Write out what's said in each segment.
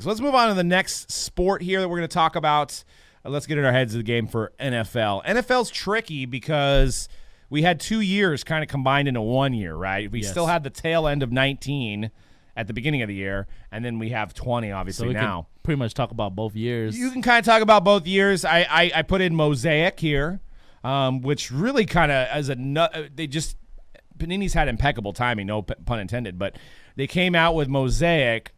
So let's move on to the next sport here that we're going to talk about. Let's get in our heads of the game for NFL. NFL's tricky because we had 2 years kind of combined into 1 year, right? We still had the tail end of 19 at the beginning of the year, and then we have 20 obviously so we now. Can pretty much talk about both years. You can kind of talk about both years. I put in Mosaic here, which really kind of as a Panini's had impeccable timing, no pun intended, but they came out with Mosaic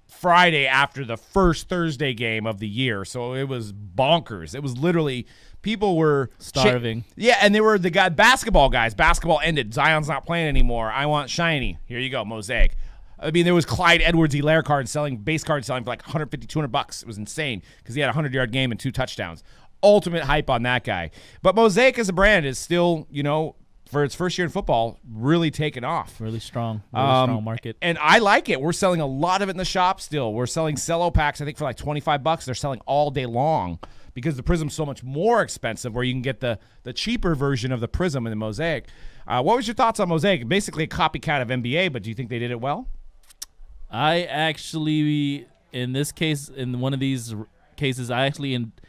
Friday after the first Thursday game of the year, so it was bonkers. It was literally people were starving. And they were the basketball guys. Basketball ended. Zion's not playing anymore. I want shiny. Here you go, Mosaic. I mean, there was Clyde Edwards-Helaire base cards selling for like $150, $200. It was insane because he had a 100-yard game and 2 touchdowns. Ultimate hype on that guy. But Mosaic as a brand is still, for its first year in football, really taken off. Really strong market. And I like it. We're selling a lot of it in the shop still. We're selling cello packs, I think, for like $25. They're selling all day long because the Prism's so much more expensive, where you can get the cheaper version of the Prism and the Mosaic. What was your thoughts on Mosaic? Basically a copycat of NBA, but do you think they did it well? I actually, in this case, in one of these cases,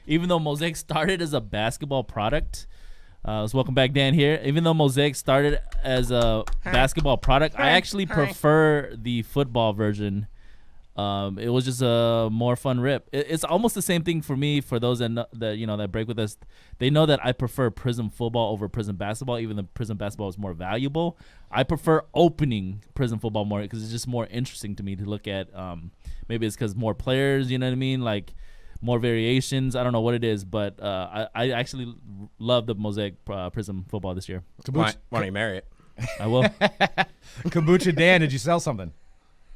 even though Mosaic started as a basketball product, let's welcome back Dan here. Even though Mosaic started as a basketball product, I actually prefer the football version. It was just a more fun rip. It's almost the same thing for me. For those that break with us, they know that I prefer Prism football over Prism basketball. Even though Prism basketball is more valuable, I prefer opening Prism football more because it's just more interesting to me to look at. Maybe it's because more players, you know what I mean, like more variations. I don't know what it is, but I actually love the Mosaic Prism football this year. Why don't you marry it? I will. Kombucha Dan, did you sell something?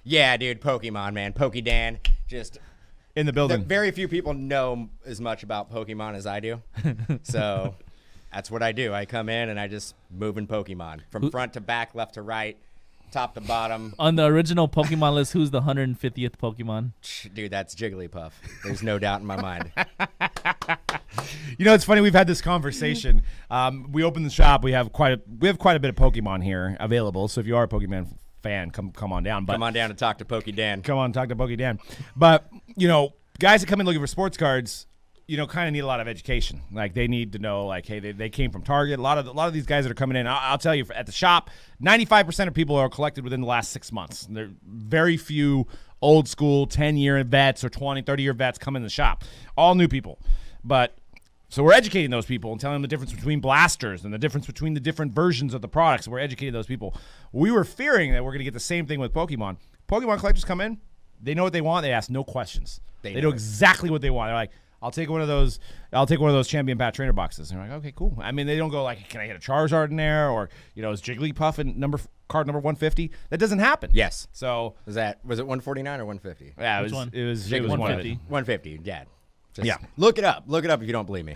Yeah, dude, Pokemon, man. Pokedan. Just in the building. Very few people know as much about Pokemon as I do. So that's what I do. I come in and I just move in Pokemon. From front to back, left to right, top to bottom. On the original Pokemon list, who's the 150th Pokemon? Dude, that's Jigglypuff. There's no doubt in my mind. It's funny. We've had this conversation. We opened the shop. We have quite a bit of Pokemon here available. So if you are a Pokemon fan, come on down. Come on down and talk to Pokedan. Come on, talk to Pokedan. But guys that come in looking for sports cards, kind of need a lot of education. Like they need to know, like, hey, they came from Target. A lot of these guys that are coming in, I'll tell you, at the shop, 95% of people are collected within the last 6 months. There are very few old school 10-year vets or 20, 30-year vets come in the shop. All new people. So we're educating those people and telling them the difference between blasters and the difference between the different versions of the products. We're educating those people. We were fearing that we're going to get the same thing with Pokemon. Pokemon collectors come in. They know what they want. They ask no questions. They know exactly what they want. They're like, I'll take one of those Champion Pat Trainer boxes. And they're like, okay, cool. I mean, they don't go like, can I get a Charizard in there? Or, is Jigglypuff in card number 150? That doesn't happen. Yes. So was it 149 or 150? Yeah, it was 150. 150, yeah. Yeah. Look it up. Look it up if you don't believe me.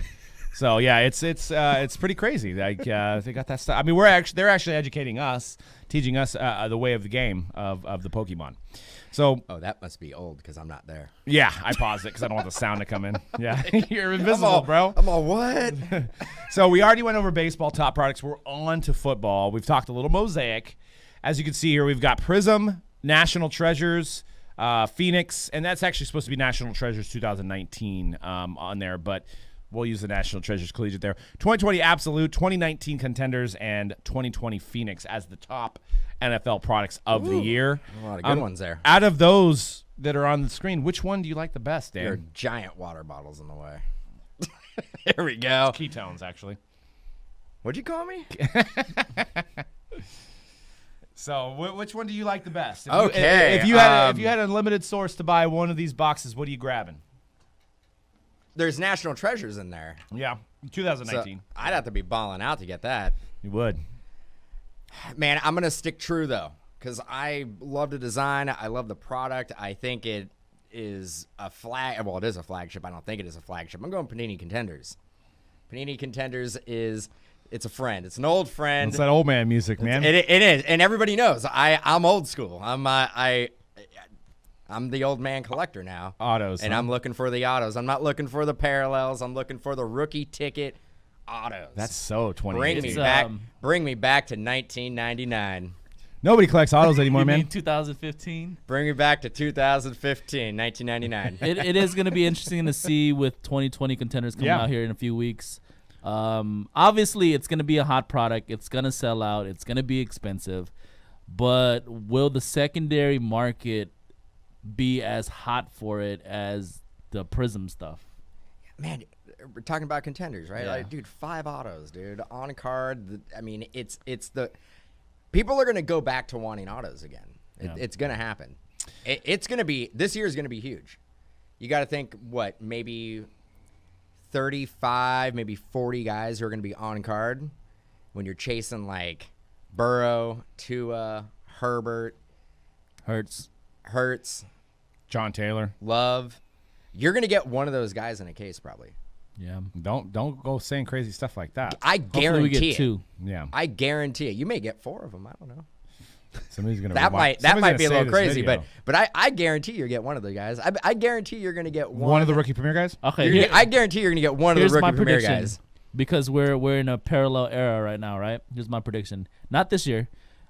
So yeah, it's pretty crazy. Like they got that stuff. I mean, they're actually educating us, teaching us the way of the game of the Pokemon. So that must be old because I'm not there. Yeah, I paused it because I don't want the sound to come in. Yeah, you're invisible, bro. I'm all what? So we already went over baseball top products. We're on to football. We've talked a little Mosaic. As you can see here, we've got Prism, National Treasures, Phoenix, and that's actually supposed to be National Treasures 2019 on there, but we'll use the National Treasures Collegiate there. 2020 Absolute, 2019 Contenders, and 2020 Phoenix as the top NFL products of the year. A lot of good ones there. Out of those that are on the screen, which one do you like the best, Dan? There are giant water bottles in the way. Here we go. Ketones, actually. What'd you call me? So, which one do you like the best? If you had a limited source to buy one of these boxes, what are you grabbing? There's National Treasures in there. Yeah, 2019. So I'd have to be balling out to get that. You would. Man, I'm going to stick true, though, because I love the design. I love the product. I think it is a flag. Well, it is a flagship. I don't think it is a flagship. I'm going Panini Contenders. Panini Contenders it's a friend. It's an old friend. It's that old man music, man. It is, and everybody knows. I'm old school. I'm the old man collector now. Autos. And I'm looking for the autos. I'm not looking for the parallels. I'm looking for the rookie ticket autos. That's so 2018. Bring me back to 1999. Nobody collects autos anymore, You man. mean 2015? Bring me back to 2015, 1999. It is going to be interesting to see with 2020 contenders coming Yeah. out here in a few weeks. Obviously, it's going to be a hot product. It's going to sell out. It's going to be expensive. But will the secondary market be as hot for it as the Prism stuff? Man, we're talking about contenders, right? Yeah. Like, dude, 5 autos, dude, on card. I mean, it's the people are gonna go back to wanting autos again. Yeah. It's gonna happen. It's gonna be this year is gonna be huge. You got to think what maybe 35, maybe 40 guys who are gonna be on card when you're chasing like Burrow, Tua, Herbert, Hurts. John Taylor. Love. You're gonna get one of those guys in a case probably. Yeah. Don't go saying crazy stuff like that. I Hopefully guarantee we get it. 2. Yeah. I guarantee it. You may get 4 of them. I don't know. Somebody's gonna That rewind- might somebody's be a gonna little save this crazy, video. but I guarantee you get one of the guys. I guarantee you're gonna get one of the rookie premier guys. Okay. you're gonna- I guarantee you're gonna get one of Here's the my rookie premier prediction. guys. Because we're in a parallel era right now, right? Here's my prediction. Not this year.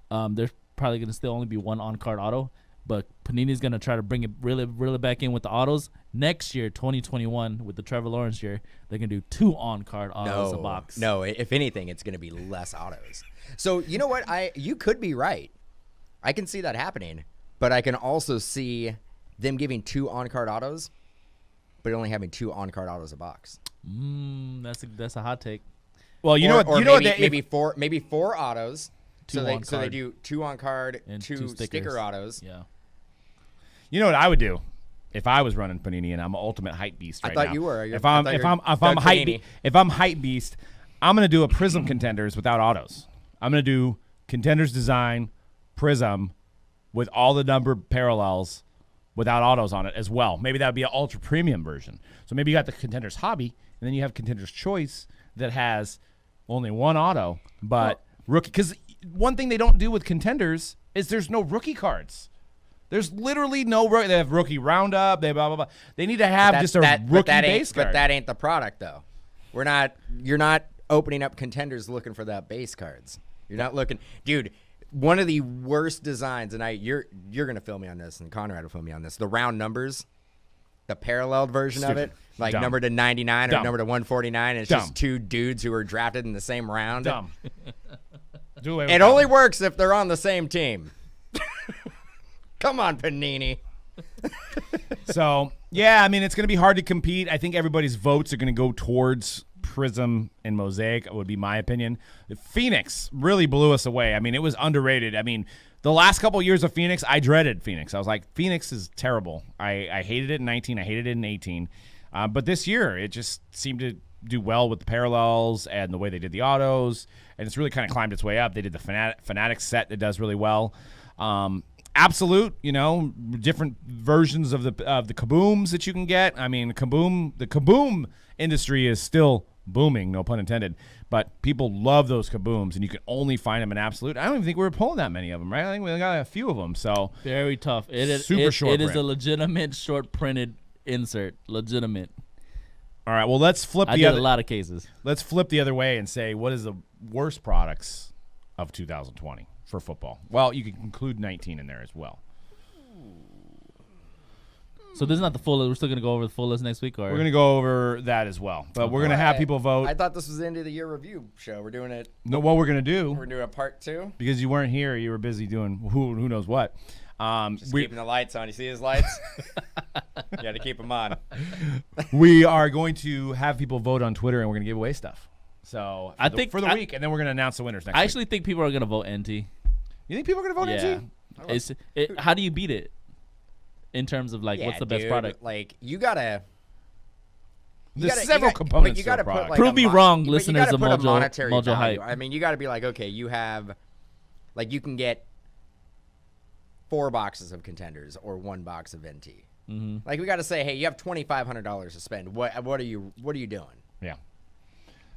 There's probably going to still only be one on-card auto, but Panini's going to try to bring it really back in with the autos. Next year, 2021, with the Trevor Lawrence year, they're going to do 2 on-card autos a box. No, if anything, it's gonna be less autos. So you know what? You could be right. I can see that happening, but I can also see them giving 2 on-card autos, but only having 2 on-card autos a box. That's a hot take. Well, you Or- know what? or You know what? maybe, They, maybe four autos. Two So on they card. do 2 on card, And 2 2 stickers. sticker autos. Yeah. you know what I would do if I was running Panini and I'm an ultimate hype beast right I thought now. you were. If I'm I if thought I'm you're if I'm Doug hype Panini. if I'm hype beast, I'm gonna do a Prism contenders without autos. I'm gonna do contenders design Prism with all the numbered parallels without autos on it as well. Maybe that would be an ultra premium version. So maybe you got the contenders hobby, and then you have contenders choice that has only 1 auto, but rookie. Because one thing they don't do with contenders is there's no rookie cards. There's literally no rookie. They have rookie roundup. They blah blah blah. They need to have just a rookie base card. But that ain't the product, though. You're not opening up contenders looking for that base cards. You're not looking, dude. One of the worst designs, and you're gonna fill me on this, and Conrad will fill me on this. The round numbers, the paralleled version of it, Stupid. like Dumb. number to 99 or Dumb. number to 149, and it's Dumb. just 2 dudes who were drafted in the same round. Dumb. Do away with It that. only works if they're on the same team. Come on, Panini. So, yeah, I mean, it's going to be hard to compete. I think everybody's votes are going to go towards Prism and Mosaic, would be my opinion. Phoenix really blew us away. I mean, it was underrated. I mean, the last couple of years of Phoenix, I dreaded Phoenix. I was like, Phoenix is terrible. I hated it in 19. I hated it in 18. But this year, it just seemed to do well with the parallels and the way they did the autos, and it's really kind of climbed its way up. They did the Fanatics set that does really well. Absolute, different versions of the kabooms that you can get. I mean, the kaboom industry is still booming, no pun intended. But people love those kabooms, and you can only find them in Absolute. I don't even think we were pulling that many of them, right? I think we got a few of them. So Very tough. It is Super short It is print. a legitimate short printed insert. Legitimate. all right, well, let's flip I the did other. a lot of cases. Let's flip the other way and say what is the worst products of 2020 for football. Well, you can include 19 in there as well. So this is not the full list. We're still gonna go over the full list next week, or We're going to go over that as well. But we're going to have people vote. I thought this was the end of the year review show. We're doing it. No, what we're going to do, We're doing a part 2. because you weren't here, you were busy doing who knows what. Keeping the lights on. You see his lights? You got to keep them on. We are going to have people vote on Twitter, and we're going to give away stuff. So I think for the week, and then we're going to announce the winners next I week. actually think people are gonna vote NT. You think people are going to vote Yeah. NT? How do you beat it? In terms of like, Yeah, what's the best dude, product? Like you gotta. There's several components but you to a gotta put product. like Prove a me mon- wrong, but you listeners gotta of put a Mojo- monetary Mojo value. Hype. I mean, you got to be like, okay, you have, like, you can get 4 boxes of contenders or 1 box of NT. Mm-hmm. Like we got to say, hey, you have $2,500 to spend. What are you doing? Yeah.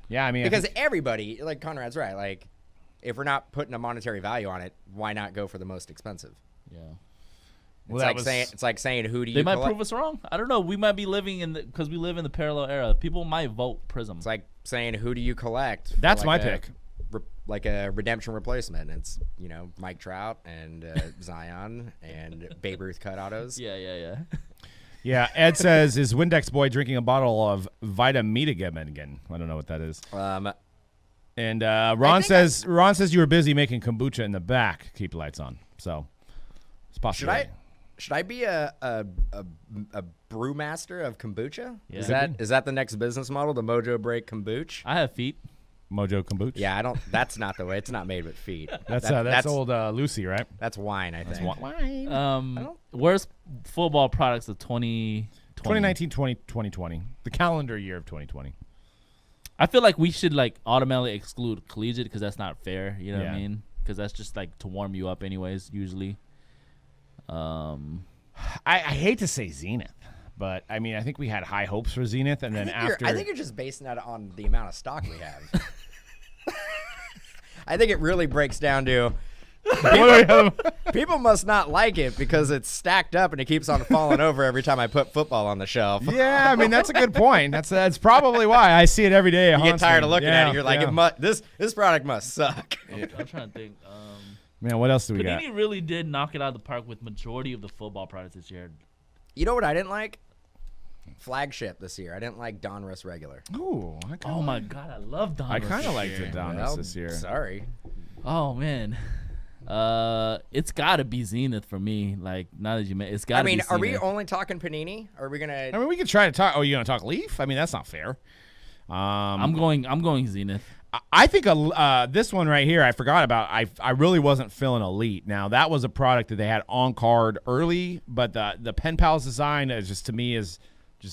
Yeah, I mean, Because everybody, like Conrad's right, like if we're not putting a monetary value on it, why not go for the most expensive? Yeah. Well, It's that like was- saying who do you They might collect? prove us wrong. I don't know. We might be living in because we live in the parallel era. People might vote Prism. It's like saying who do you collect? for that's like my a- pick. like a redemption replacement. It's Mike Trout and Zion and Babe Ruth cut autos. Yeah. Yeah, Ed says, is Windex Boy drinking a bottle of Vitamedigamen? I don't know what that is. And Ron says you were busy making kombucha in the back. Keep the lights on. So it's possible. Should I be a brewmaster of kombucha? Yeah. Is that the next business model? The Mojobreak kombucha? I have feet. Mojo kombucha? Yeah, I don't. That's not the way. It's not made with feet. That's old Lucy, right? That's wine, I think. Wine. Worst football products of 2020. 2019, 2020. The calendar year of 2020. I feel like we should like automatically exclude collegiate because that's not fair. You know what I Yeah. mean? Because that's just like to warm you up, anyways. Usually. I hate to say Zenith, but I mean I think we had high hopes for Zenith, and then after I think you're just basing that on the amount of stock we have. I think it really breaks down to people must not like it because it's stacked up and it keeps on falling over every time I put football on the shelf. Yeah, I mean that's a good point. That's probably why I see it every day. You get tired of looking at it. You're like, this product must suck. I'm trying to think. Man, what else do we got? Panini really did knock it out of the park with majority of the football products this year. You know what I didn't like? Flagship this year. I didn't like Donruss regular. Ooh, Oh my God, I love Don. I kind of liked the Donruss this year. Sorry. Oh man, it's got to be Zenith for me. Like now that you mentioned, it's got to be Zenith. Are we only talking Panini? Are we gonna? I mean, we could try to talk. Oh, you gonna talk Leaf? I mean, that's not fair. I'm going Zenith. I think this one right here I forgot about. I really wasn't feeling Elite. Now that was a product that they had on card early, but the Pen Pals design is just to me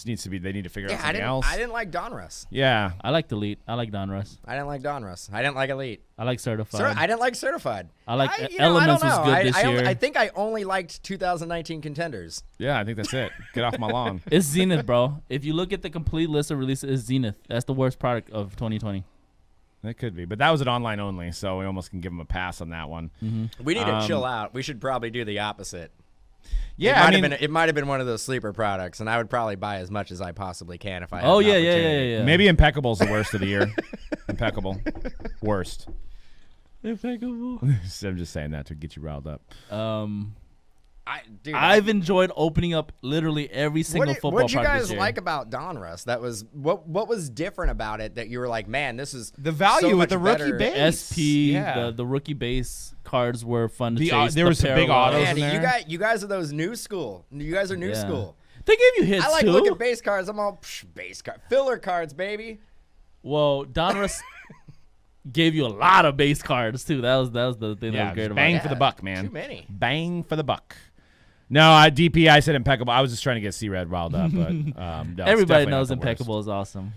needs to be. They need to figure out something else. I didn't like Donruss. Yeah, I like Elite. I like Donruss. I didn't like Donruss. I didn't like Elite. I like Certified. I didn't like Certified. I like I Elements don't was know. good this year. I think I only liked 2019 contenders. yeah. I think that's it. Get off my lawn. It's Zenith, bro. If you look at the complete list of releases, it's Zenith. That's the worst product of 2020. It could be, but that was an online only, so we almost can give them a pass on that one. Mm-hmm. We need to chill out. We should probably do the opposite. Yeah, it might have been one of those sleeper products, and I would probably buy as much as I possibly can if I. Had Oh an yeah. opportunity. maybe Impeccable's the worst of the year. Impeccable, worst. Impeccable. I'm just saying that to get you riled up. I've enjoyed opening up literally every single football product. What did you guys this year. like about Donruss? That was what was different about it that you were like, man, this is The value so with much the rookie better. base. SP, Yeah. the rookie base cards were fun to chase. There was some big parallels. autos Man, in there. you guys are those new school. You guys are new Yeah. school. They gave you hits I like too. looking at base cards. I'm all base card filler cards, baby. Well, Donruss gave you a lot of base cards too. That was the thing that Yeah, was great about bang it. for the buck, man. Too many. Bang for the buck. No, DP, I said Impeccable. I was just trying to get C-Red riled up, but no, it's Everybody definitely knows not the worst. Impeccable is awesome.